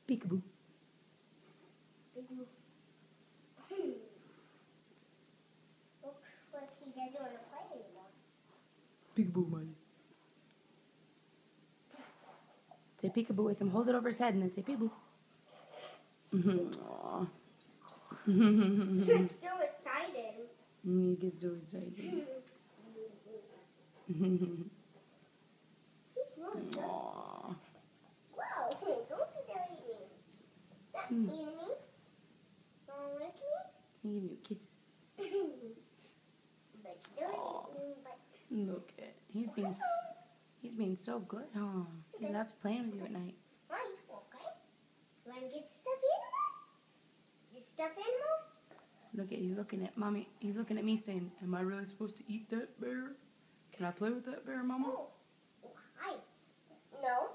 Peekaboo. Peekaboo. Looks like he doesn't want to play anymore. Peekaboo, money. Say peekaboo with him. Hold it over his head and then say peekaboo. Aww. I'm so excited. You get so excited. He's really just... Aww. Whoa, don't you dare eat me. Stop eating me. Don't lick He give you kisses. me. But you don't eat me. But... Look at he's being so good, huh? He loves playing with you at night. Are you okay? You want to get stuffed animal? You stuffed animal? Look at he's looking at mommy. He's looking at me saying, "Am I really supposed to eat that bear? Can I play with that bear, Mama?" Oh, hi. No.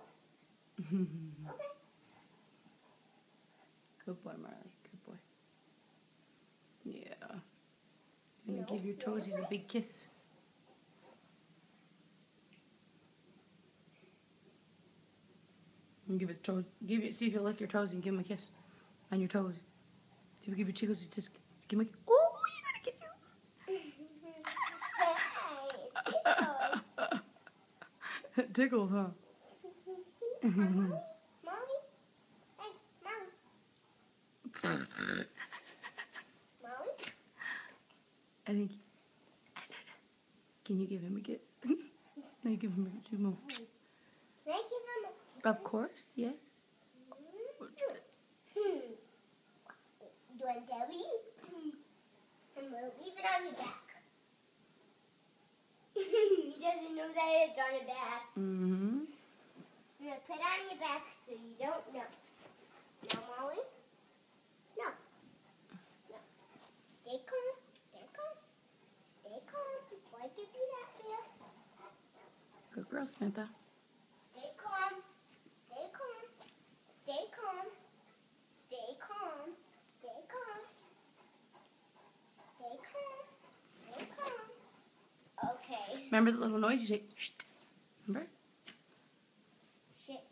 Okay. Good boy, Marley. Good boy. Yeah. I'm gonna give your toesies a big kiss. And give it toes. See if you'll lick your toes and give him a kiss on your toes. See if you give your chickles just give him a kiss. Oh, you gotta kiss you. It tickles, huh? Mommy? Hey, Mommy. Mommy? I think. Can you give him a kiss? No, you give him a kiss. Can I give him a kiss? Of course, yes. Do you want Debbie? And we'll leave it on your back. He doesn't know that it's on your back. Mm-hmm. I'm going to put it on your back so you don't know. No, Molly? No. No. Stay calm. Stay calm. Stay calm before I give you that bear. Good girl, Samantha. Stay calm. Stay calm. Stay calm. Stay calm. Stay calm. Stay calm. Stay calm. Okay. Remember the little noise you say? Shh. Remember? Shit.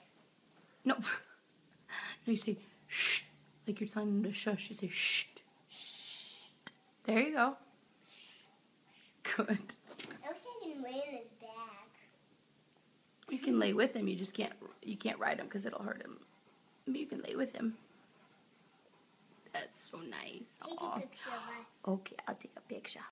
No. No, you say shh. Like you're telling him to shush. You say shh. Shh. There you go. Good. I wish I can lay in his bag. You can lay with him. You just can't. You can't ride him because it'll hurt him. But you can lay with him. That's so nice. Take Aww. a picture of us. Okay, I'll take a picture.